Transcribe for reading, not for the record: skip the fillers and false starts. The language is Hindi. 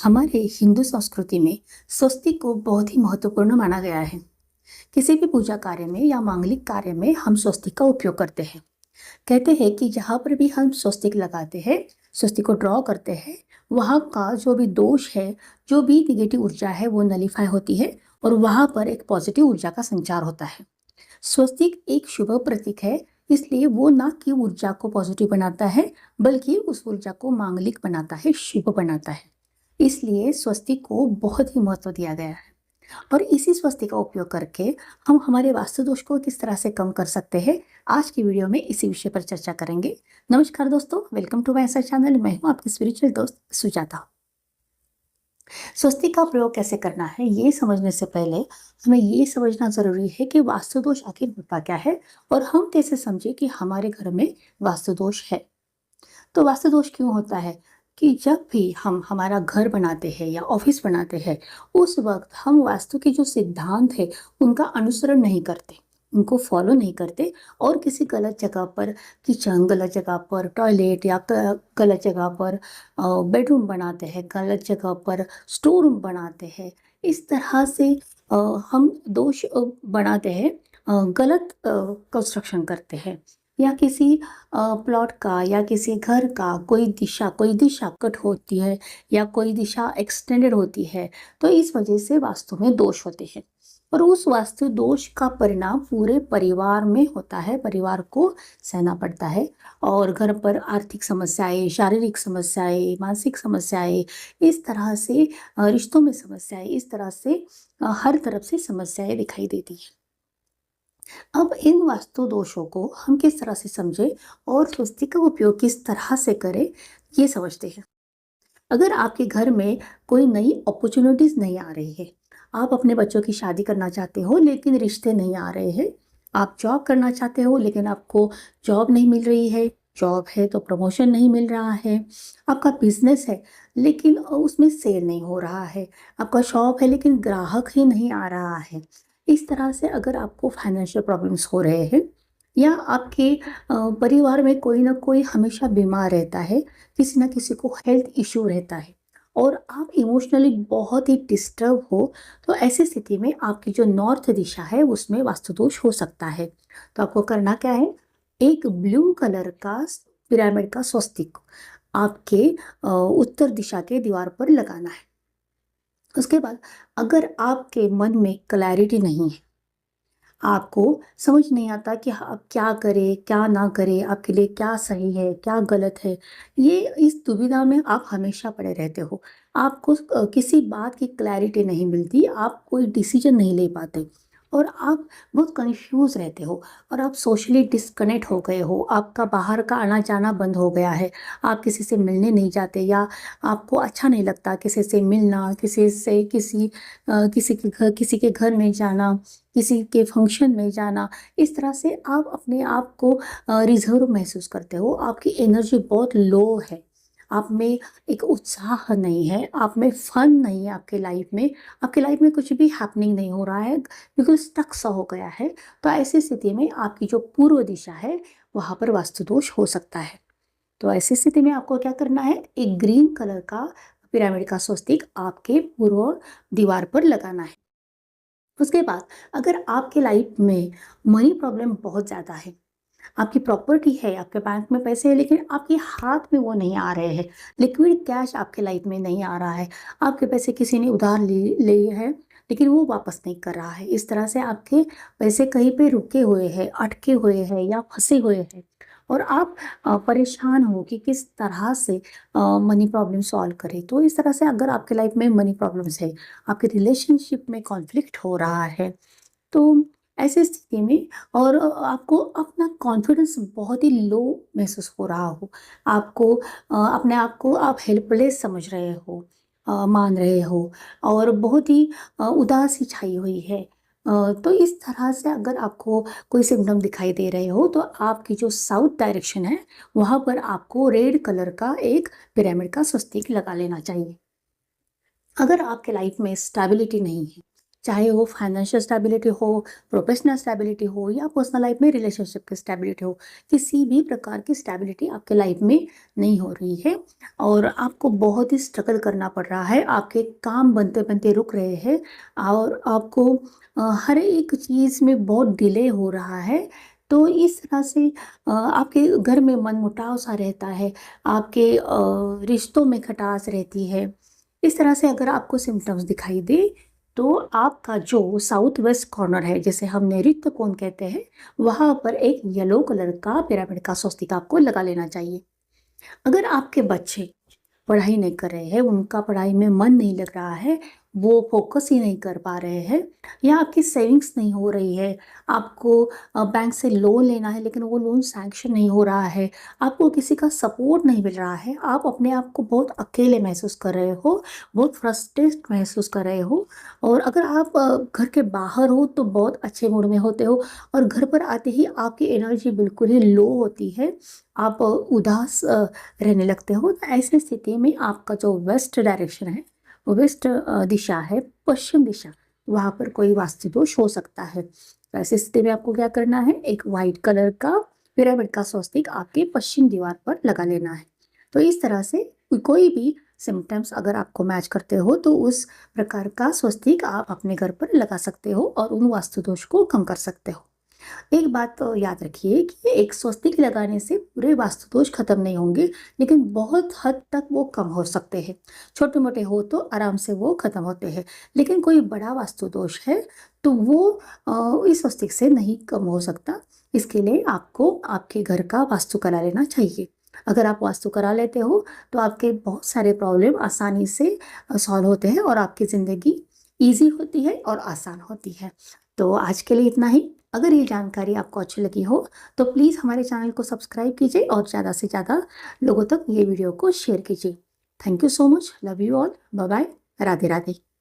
हमारे हिंदू संस्कृति में स्वस्तिक को बहुत ही महत्वपूर्ण माना गया है। किसी भी पूजा कार्य में या मांगलिक कार्य में हम स्वस्तिक का उपयोग करते हैं। कहते हैं कि जहाँ पर भी हम स्वस्तिक लगाते हैं, स्वस्तिक को ड्रॉ करते हैं, वहाँ का जो भी दोष है, जो भी निगेटिव ऊर्जा है, वो नलीफाई होती है और वहाँ पर एक पॉजिटिव ऊर्जा का संचार होता है। स्वस्तिक एक शुभ प्रतीक है, इसलिए वो ना कि ऊर्जा को पॉजिटिव बनाता है, बल्कि उस ऊर्जा को मांगलिक बनाता है, शुभ बनाता है। इसलिए स्वस्तिक को बहुत ही महत्व दिया गया है और इसी स्वस्तिक का उपयोग करके हम हमारे वास्तु दोष को किस तरह से कम कर सकते हैं, आज की वीडियो में इसी विषय पर चर्चा करेंगे। नमस्कार दोस्तों, वेलकम टू माय चैनल। मैं हूं आपकी स्पिरिचुअल दोस्त सुजाता। स्वस्तिक का प्रयोग कैसे करना है, ये समझने से पहले हमें ये समझना जरूरी है कि वास्तु दोष आखिर होता क्या है और हम कैसे समझे कि हमारे घर में वास्तु दोष है। तो वास्तु दोष क्यों होता है कि जब भी हम हमारा घर बनाते हैं या ऑफिस बनाते हैं, उस वक्त हम वास्तु के जो सिद्धांत है उनका अनुसरण नहीं करते, उनको फॉलो नहीं करते और किसी गलत जगह पर, किचन गलत जगह पर, टॉयलेट या गलत जगह पर बेडरूम बनाते हैं, गलत जगह पर स्टोर रूम बनाते हैं। इस तरह से हम दोष बनाते हैं, गलत कंस्ट्रक्शन करते हैं या किसी प्लॉट का या किसी घर का कोई दिशा कट होती है या कोई दिशा एक्सटेंडेड होती है, तो इस वजह से वास्तु में दोष होते हैं और उस वास्तु दोष का परिणाम पूरे परिवार में होता है, परिवार को सहना पड़ता है और घर पर आर्थिक समस्याएं, शारीरिक समस्याएं, मानसिक समस्याएं, इस तरह से रिश्तों में समस्याएं, इस तरह से हर तरफ से समस्याएं दिखाई देती हैं। अब इन वास्तु दोषों को हम किस तरह से समझें और स्वस्तिक का उपयोग किस तरह से करें, ये समझते हैं। अगर आपके घर में कोई नई अपॉर्चुनिटीज नहीं आ रही है, आप अपने बच्चों की शादी करना चाहते हो लेकिन रिश्ते नहीं आ रहे हैं, आप जॉब करना चाहते हो लेकिन आपको जॉब नहीं मिल रही है, जॉब है तो प्रमोशन नहीं मिल रहा है, आपका बिजनेस है लेकिन उसमें सेल नहीं हो रहा है, आपका शॉप है लेकिन ग्राहक ही नहीं आ रहा है, इस तरह से अगर आपको फाइनेंशियल प्रॉब्लम्स हो रहे हैं या आपके परिवार में कोई ना कोई हमेशा बीमार रहता है, किसी ना किसी को हेल्थ इश्यू रहता है और आप इमोशनली बहुत ही डिस्टर्ब हो, तो ऐसी स्थिति में आपकी जो नॉर्थ दिशा है उसमें वास्तुदोष हो सकता है। तो आपको करना क्या है, एक ब्लू कलर का पिरामिड का स्वस्तिक आपके उत्तर दिशा के दीवार पर लगाना है। उसके बाद अगर आपके मन में क्लैरिटी नहीं है, आपको समझ नहीं आता कि आप क्या करें क्या ना करें, आपके लिए क्या सही है क्या गलत है, ये इस दुविधा में आप हमेशा पड़े रहते हो, आपको किसी बात की क्लैरिटी नहीं मिलती, आप कोई डिसीजन नहीं ले पाते और आप बहुत कंफ्यूज रहते हो और आप सोशली डिस्कनेक्ट हो गए हो, आपका बाहर का आना जाना बंद हो गया है, आप किसी से मिलने नहीं जाते या आपको अच्छा नहीं लगता किसी से मिलना, किसी के घर में जाना, किसी के फंक्शन में जाना, इस तरह से आप अपने आप को रिजर्व महसूस करते हो, आपकी एनर्जी बहुत लो है, आप में एक उत्साह नहीं है, आप में फन नहीं है, आपके लाइफ में कुछ भी हैपनिंग नहीं हो रहा है, बिल्कुल स्टक सा हो गया है। तो ऐसी स्थिति में आपकी जो पूर्व दिशा है वहाँ पर वास्तु दोष हो सकता है। तो ऐसी स्थिति में आपको क्या करना है, एक ग्रीन कलर का पिरामिड का स्वस्तिक आपके पूर्व दीवार पर लगाना है। उसके बाद अगर आपके लाइफ में मनी प्रॉब्लम बहुत ज़्यादा है, आपकी प्रॉपर्टी है, आपके बैंक में पैसे हैं लेकिन आपके हाथ में वो नहीं आ रहे हैं, लिक्विड कैश आपके लाइफ में नहीं आ रहा है, आपके पैसे किसी ने उधार लिए हैं लेकिन वो वापस नहीं कर रहा है, इस तरह से आपके पैसे कहीं पे रुके हुए हैं, अटके हुए हैं या फंसे हुए हैं और आप परेशान हो कि किस तरह से मनी प्रॉब्लम सॉल्व करें। तो इस तरह से अगर आपके लाइफ में मनी प्रॉब्लम्स है, आपके रिलेशनशिप में कॉन्फ्लिक्ट हो रहा है, तो ऐसी स्थिति में और आपको अपना कॉन्फिडेंस बहुत ही लो महसूस हो रहा हो, आपको अपने आप को आप हेल्पलेस समझ रहे हो, मान रहे हो और बहुत ही उदासी छाई हुई है, तो इस तरह से अगर आपको कोई सिम्टम दिखाई दे रहे हो, तो आपकी जो साउथ डायरेक्शन है वहाँ पर आपको रेड कलर का एक पिरामिड का स्वस्तिक लगा लेना चाहिए। अगर आपके लाइफ में स्टेबिलिटी नहीं है, चाहे वो फाइनेंशियल स्टेबिलिटी हो, प्रोफेशनल स्टेबिलिटी हो या पर्सनल लाइफ में रिलेशनशिप की स्टेबिलिटी हो, किसी भी प्रकार की स्टेबिलिटी आपके लाइफ में नहीं हो रही है और आपको बहुत ही स्ट्रगल करना पड़ रहा है, आपके काम बनते-बनते रुक रहे हैं और आपको हर एक चीज़ में बहुत डिले हो रहा है। तो इस तरह से आपके घर में मनमुटाव सा रहता है, आपके रिश्तों में खटास रहती है। इस तरह से अगर आपको सिम्पटम्स दिखाई दे, तो आपका जो साउथ वेस्ट कॉर्नर है, जिसे हम नैऋत्य कोण कहते हैं, वहाँ पर एक येलो कलर का पिरामिड का स्वस्तिक आपको लगा लेना चाहिए। अगर आपके बच्चे पढ़ाई नहीं कर रहे हैं, उनका पढ़ाई में मन नहीं लग रहा है, वो फ़ोकस ही नहीं कर पा रहे हैं या आपकी सेविंग्स नहीं हो रही है, आपको बैंक से लोन लेना है लेकिन वो लोन सैंक्शन नहीं हो रहा है, आपको किसी का सपोर्ट नहीं मिल रहा है, आप अपने आप को बहुत अकेले महसूस कर रहे हो, बहुत फ्रस्ट्रेट महसूस कर रहे हो और अगर आप घर के बाहर हो तो बहुत अच्छे मूड में होते हो और घर पर आते ही आपकी एनर्जी बिल्कुल ही लो होती है, आप उदास रहने लगते हो। तो ऐसी स्थिति में आपका जो वेस्ट डायरेक्शन है, वो वेस्ट दिशा है, पश्चिम दिशा, वहाँ पर कोई वास्तु दोष हो सकता है। तो ऐसी स्थिति में आपको क्या करना है, एक वाइट कलर का पिरामिड का स्वस्तिक आपके पश्चिम दीवार पर लगा लेना है। तो इस तरह से कोई भी सिम्पटम्स अगर आपको मैच करते हो तो उस प्रकार का स्वस्तिक आप अपने घर पर लगा सकते हो और उन वास्तु दोष को कम कर सकते हो। एक बात तो याद रखिए कि एक स्वस्तिक लगाने से पूरे वास्तु दोष खत्म नहीं होंगे, लेकिन बहुत हद तक वो कम हो सकते हैं। छोटे-मोटे हो तो आराम से वो खत्म होते हैं, लेकिन कोई बड़ा वास्तु दोष है तो वो इस स्वस्तिक से नहीं कम हो सकता। इसके लिए आपको आपके घर का वास्तु करा लेना चाहिए। अगर आप वास्तु करा लेते हो तो आपके बहुत सारे प्रॉब्लम आसानी से सॉल्व होते हैं और आपकी ज़िंदगी ईज़ी होती है और आसान होती है। तो आज के लिए इतना ही। अगर ये जानकारी आपको अच्छी लगी हो तो प्लीज़ हमारे चैनल को सब्सक्राइब कीजिए और ज़्यादा से ज़्यादा लोगों तक ये वीडियो को शेयर कीजिए। Thank you so much. Love you all. Bye bye. Radhe Radhe.